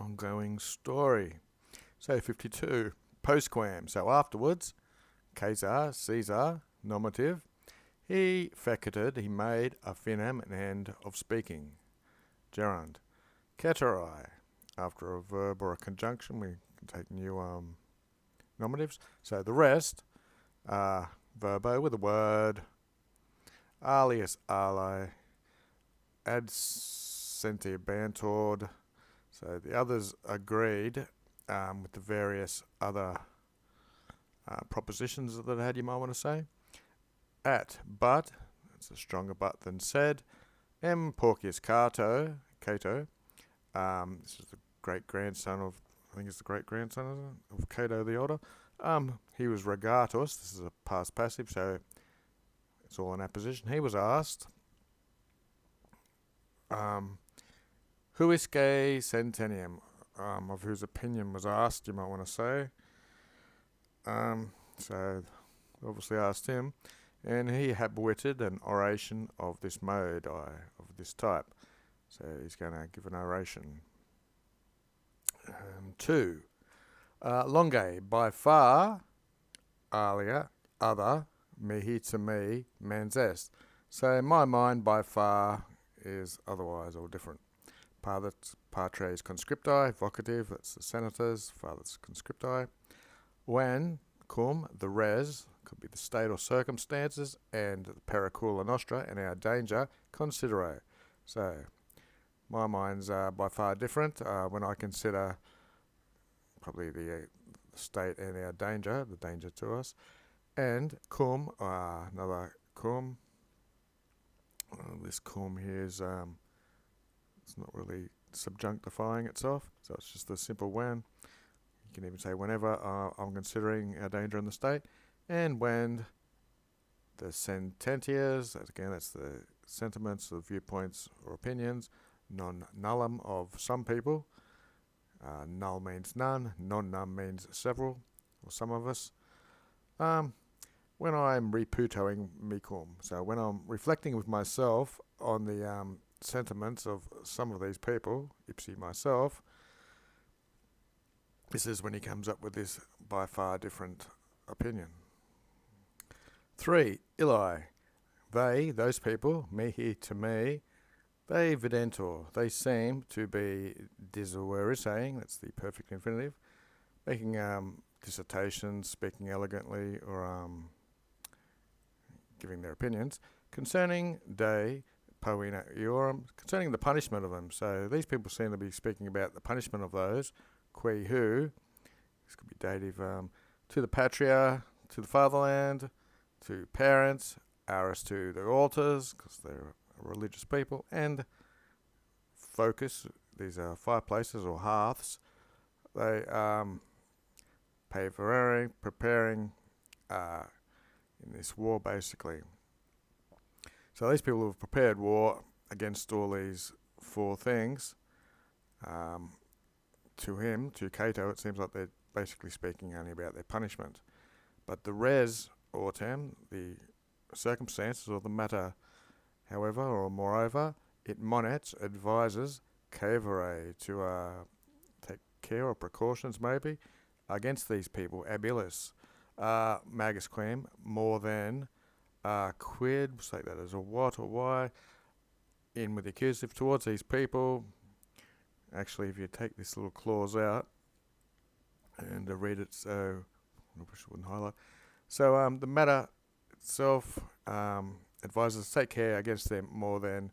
ongoing story. So 52, postquam. So afterwards, Caesar, nominative, he fecunded, he made a finem, an end of speaking. Gerund. Caterai. After a verb or a conjunction, we can take new nominatives. So the rest are verbo with a word, alias ale, ad sentiebantor. So the others agreed with the various other propositions that it had, you might want to say. At, but, it's a stronger but than said. Porcius Cato. This is the great-grandson of, I think it's the great-grandson of Cato the Elder. He was regatus. This is a past passive, so it's all in apposition. He was asked, Huisque centennium, of whose opinion was asked, you might want to say. So obviously asked him, and he habituated an oration of this mode, of this type. So he's going to give an oration. 2. Longe, by far, alia, other, mihi to me, mens est. So in my mind, by far is otherwise or different. Patres conscripti, vocative, that's the senators, fathers conscripti. When, cum, the res, could be the state or circumstances, and the pericula nostra, and our danger, considero. So my mind's by far different when I consider probably the state and our danger, the danger to us. And cum, another cum. This cum here is it's not really subjunctifying itself, so it's just a simple when. You can even say whenever I'm considering our danger in the state. And when the sententias, again that's the sentiments, the viewpoints or opinions, non nullum of some people. Null means none, non-num means several, or some of us. When I'm reputoing micum, so when I'm reflecting with myself on the sentiments of some of these people, ipsi myself, this is when he comes up with this by far different opinion. 3. Illi. They, those people, mihi to me, they videntur, they seem to be saying, that's the perfect infinitive, making dissertations, speaking elegantly, or giving their opinions, concerning de poena iorum, concerning the punishment of them. So these people seem to be speaking about the punishment of those, qui who, this could be dative, to the patria, to the fatherland, to parents, aris to the altars, because they're religious people, and focus, these are fireplaces or hearths. They preparing in this war, basically. So these people have prepared war against all these 4 things. To him, to Cato, it seems like they're basically speaking only about their punishment. But the res autem, the circumstances or the matter, however, or moreover, it monets, advises, cavere, to take care or precautions maybe, against these people, abilis, magus quem, more than, quid, we'll take that as a what or why, in with the accusative towards these people. Actually, if you take this little clause out and read it, so I wish I wouldn't highlight. So the matter itself advises take care against them more than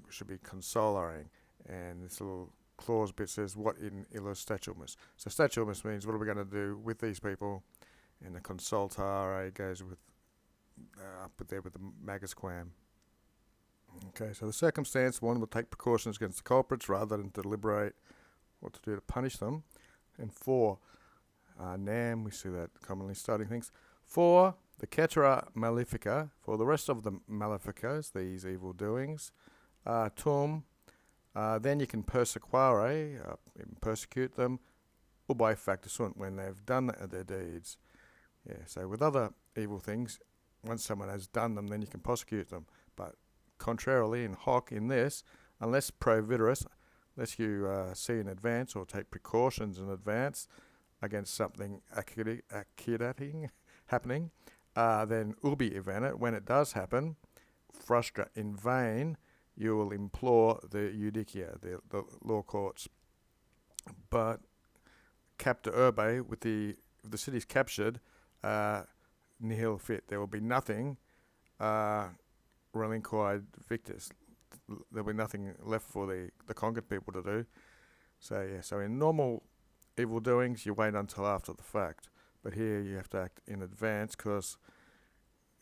should be consolaring. And this little clause bit says what in illus statumus. So statumus means what are we going to do with these people, and the consultare goes with up there with the magus quam. Okay, so the circumstance, one will take precautions against the culprits rather than deliberate what to do to punish them. And 4, nam, we see that commonly starting things. 4, the cetera malefica, for the rest of the maleficas, these evil doings, tum, then you can persequare, persecute them, ubi facta sunt, when they've done their deeds. Yeah, so with other evil things, once someone has done them, then you can prosecute them. But contrarily, in hoc, in this, unless pro videris, lest you see in advance or take precautions in advance against something accurating happening, then ubi evenit, when it does happen, frustra, in vain, you will implore the judicia, the law courts. But capta urbe, with the cities captured, nihil fit, there will be nothing relinquid victus. There'll be nothing left for the conquered people to do. So in normal evil doings, you wait until after the fact. But here you have to act in advance, because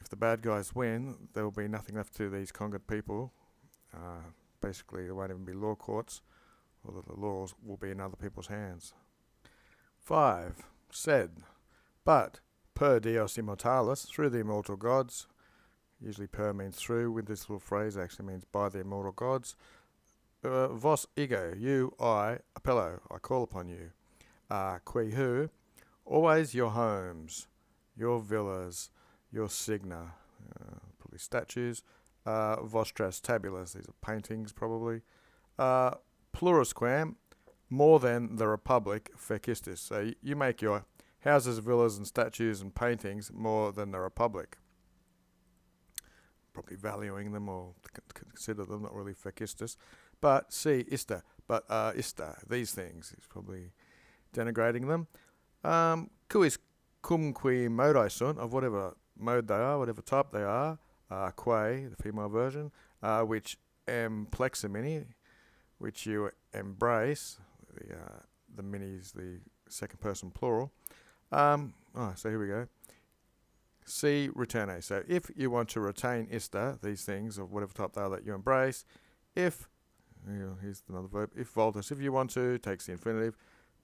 if the bad guys win, there will be nothing left to these conquered people. Basically, there won't even be law courts, or the laws will be in other people's hands. 5. Said, but per Dios immortalis, through the immortal gods. Usually per means through. With this little phrase, it actually means by the immortal gods. Vos ego, you, I, appello, I call upon you. Qui who, always your homes, your villas, your signa, probably statues, vostras tabulas, these are paintings probably, plurusquam, more than the republic fecistis. So you make your houses, villas and statues and paintings more than the republic. Probably valuing them or consider them, not really fecistis. But see, ista, these things, is probably denigrating them. Quis cumque modi sunt, of whatever mode they are, whatever type they are, quae, the female version, which ampleximini, which you embrace, the minis, the second person plural. So here we go. C. Retene. So if you want to retain ista, these things of whatever type they are that you embrace, if, here's another verb, if voltus, if you want to, takes the infinitive.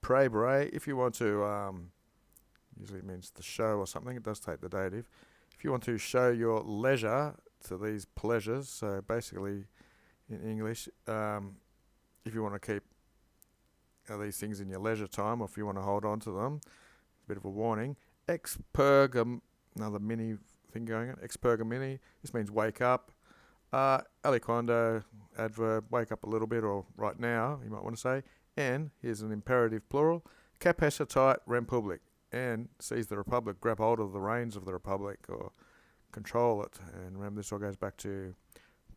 Praebere, if you want to, usually it means to show or something, it does take the dative. If you want to show your leisure to these pleasures, so basically in English, if you want to keep these things in your leisure time, or if you want to hold on to them, a bit of a warning. Expurgam, another mini thing going on. Expurgamini, this means wake up. Aliquando, adverb, wake up a little bit, or right now, you might want to say. And, here's an imperative plural, capacitate rem public, and seize the republic, grab hold of the reins of the republic, or control it. And remember, this all goes back to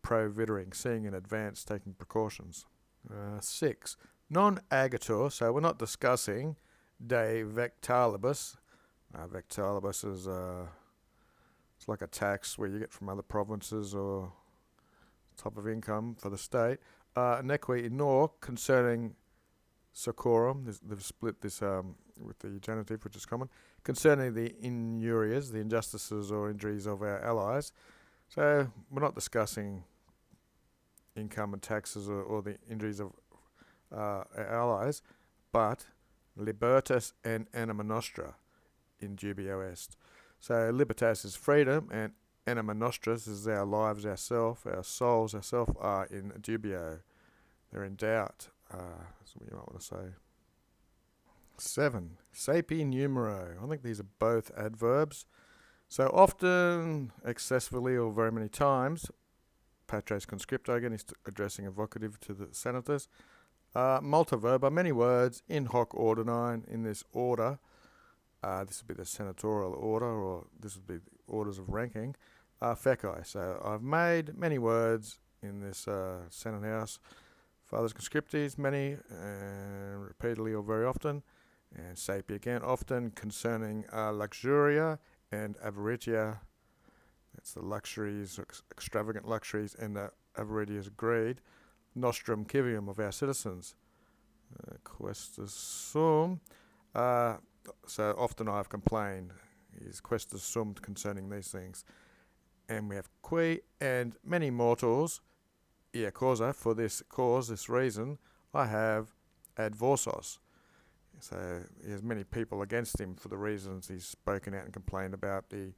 providering, seeing in advance, taking precautions. 6. Non-agator, so we're not discussing de vectalibus. Vectalibus is it's like a tax where you get from other provinces or type of income for the state. Neque nor concerning Socorum, they've split this with the genitive, which is common, concerning the injurias, the injustices or injuries of our allies. So we're not discussing income and taxes or the injuries of our allies, but libertas and anima nostra in dubio est. So libertas is freedom, and anima nostras is our lives, ourself, our souls, ourself are in dubio. They're in doubt. That's what you might want to say. 7. Sapi numero. I think these are both adverbs. So often, excessively, or very many times, patres conscripto, again, he's addressing a vocative to the senators. Multiverba, many words, in hoc ordine, in this order. This would be the senatorial order, or this would be the orders of ranking. Feci. So I've made many words in this Senate House. Fathers conscriptis, many, repeatedly or very often. And sapi again, often, concerning luxuria and avaritia. That's the luxuries, extravagant luxuries, and the avaritious greed. Nostrum civium, of our citizens. Questus sum. So often I've complained. Is questus sum concerning these things. And we have qui, and many mortals, ia causa, for this cause, this reason, I have advorsos. So he has many people against him for the reasons he's spoken out and complained about the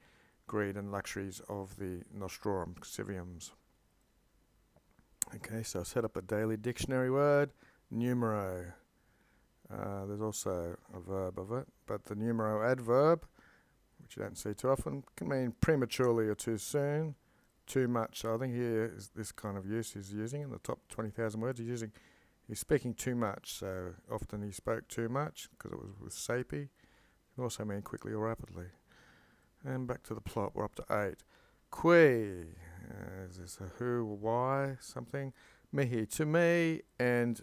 greed and luxuries of the nostrorum civiums. Okay, so I set up a daily dictionary word, numero. There's also a verb of it, but the numero adverb, which you don't see too often, can mean prematurely or too soon, too much. So I think here is this kind of use he's using in the top 20,000 words. He's He's speaking too much, so often he spoke too much because it was with sapi. It can also mean quickly or rapidly. And back to the plot, we're up to 8. Qui, is this a who or why, something? Mihi, to me, and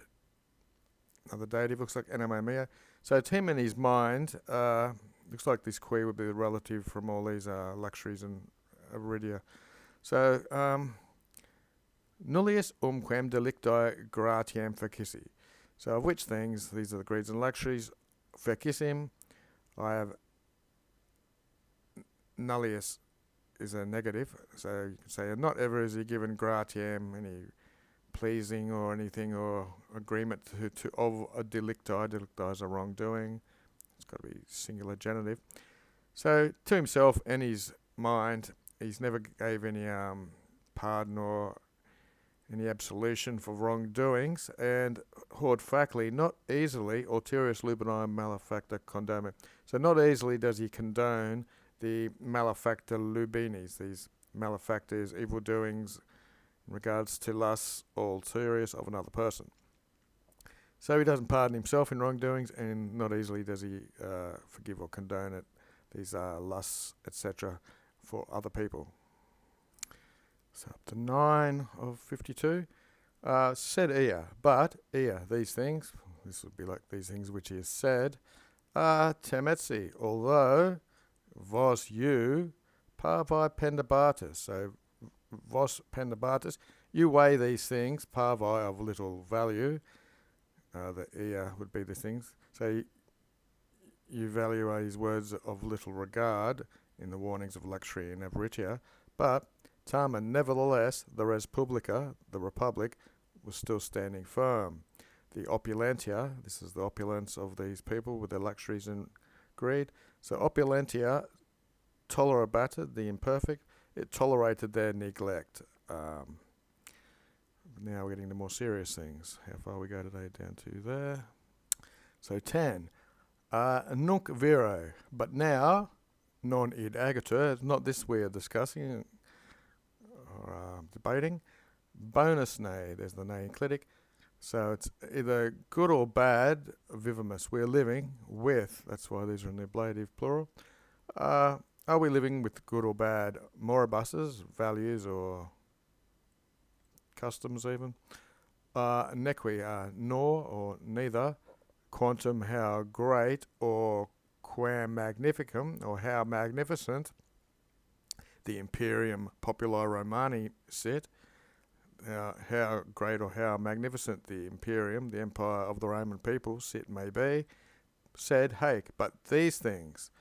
another dative, looks like anime mia. So to him in his mind, looks like this qui would be the relative from all these luxuries and iridia. So, nullius umquem delicti gratiam fecisi. So of which things, these are the greeds and luxuries, fecissim, I have nullius is a negative, so you can say not ever is he given gratiam, any pleasing or anything or agreement to of a delicti. Delicti is a wrongdoing. It's got to be singular genitive. So to himself and his mind, he's never gave any pardon or any absolution for wrongdoings, and hord facli, not easily, ulterius lubinae malefacta condone. So not easily does he condone the malefacta lubinis, these malefactors, evil doings in regards to lusts or ulterius of another person. So he doesn't pardon himself in wrongdoings, and not easily does he forgive or condone it, these lusts, etc., for other people. So up to 9 of 52. Said Ea, but Ea, these things, this would be like these things which he has said, temetsi, although vos you parvi pendabatus. So vos pendabatus, you weigh these things, parvi of little value. The Ea would be the things. So you value his words of little regard in the warnings of luxury and avaritia, but Tama, nevertheless, the res publica, the republic, was still standing firm. The opulentia, this is the opulence of these people with their luxuries and greed. So opulentia tolerabated, the imperfect, it tolerated their neglect. Now we're getting to more serious things. How far we go today? Down to there. So 10. Nunc viro, but now, non id agatur, it's not this we are discussing, or debating. Bonus ne, there's the ne enclitic. So it's either good or bad, vivimus. We're living with, that's why these are in the ablative plural. Are we living with good or bad moribuses, values or customs even? Nequi, nor or neither. Quantum, how great, or quam magnificum, or how magnificent. The Imperium Populi Romani sit, how great or how magnificent the Imperium, the Empire of the Roman people, sit may be, said Hake. But these things,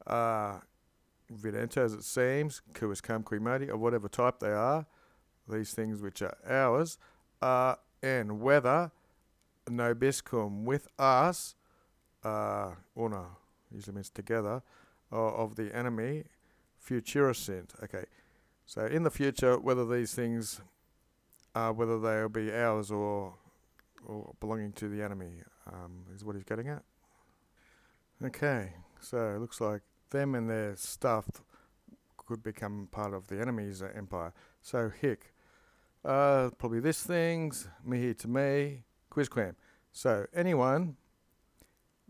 vidente as it seems, quis cum qui modi, of whatever type they are, these things which are ours, and whether nobiscum with us, una, usually means together, of the enemy, futuricent. Okay, so in the future, whether these things, whether they'll be ours or belonging to the enemy, is what he's getting at. Okay, so it looks like them and their stuff could become part of the enemy's empire. So hic, probably this things, mihi to me, quizquam. So anyone,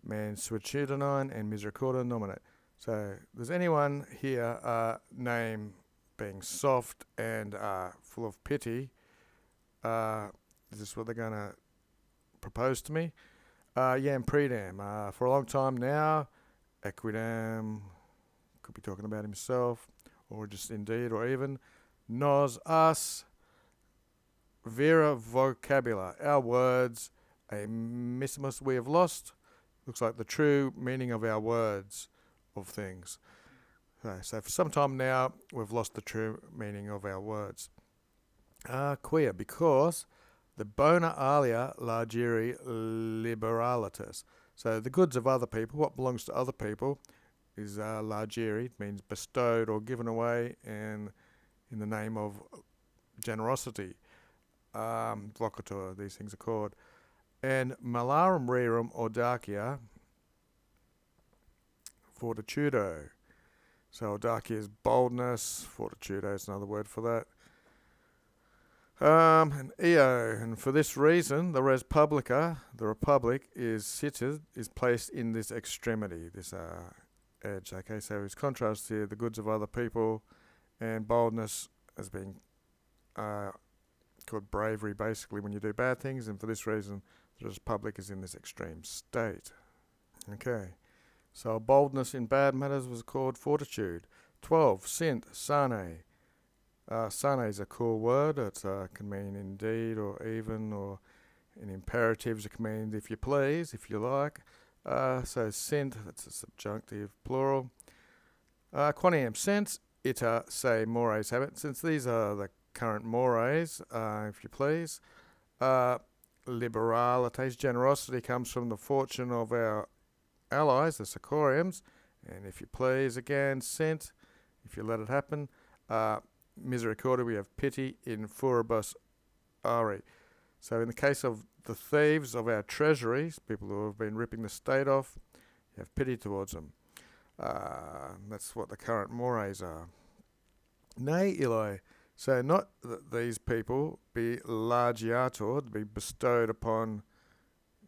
man suicidinine and misericordia nominate. So there's anyone here, name being soft and full of pity. Is this what they're going to propose to me? Yam predam. For a long time now, equidam, could be talking about himself, or just indeed, or even, nos us, vera vocabula, our words, a missimus we have lost. Looks like the true meaning of our words of things. So for some time now, we've lost the true meaning of our words. Queer, because the bona alia largiri liberalitas. So the goods of other people, what belongs to other people, is largiri, it means bestowed or given away, and in the name of generosity. Vocator, these things are called. And malarum rerum audacia fortitudo. So audacia is boldness, fortitudo is another word for that. And eo, and for this reason, the res publica, the republic, is placed in this extremity, this edge. Okay, so it's contrast here the goods of other people, and boldness as being called bravery, basically, when you do bad things, and for this reason, the republic is in this extreme state. Okay, so boldness in bad matters was called fortitude. 12. Sint, sane. Sane is a cool word. It can mean indeed or even, or in imperatives it can mean if you please, if you like. So sint, that's a subjunctive plural. Quoniam sens, ita se mores habet. Since these are the current mores, if you please, liberalitas, generosity comes from the fortune of our allies, the Sicoriums, and if you please, again, sent, if you let it happen. Misericordia, we have pity in furibus ari. So in the case of the thieves of our treasuries, people who have been ripping the state off, you have pity towards them. That's what the current mores are. Nay, Eli, so not that these people be largiator, to be bestowed upon,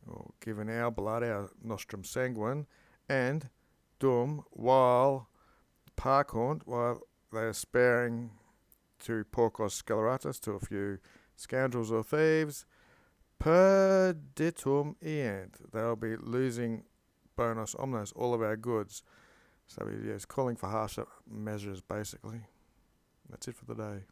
or given our blood, our nostrum sanguine, and dum, while parcont, while they are sparing to porcos sceleratus, to a few scoundrels or thieves, perditum ient, they'll be losing bonus omnes, all of our goods. So he is calling for harsher measures, basically. That's it for the day.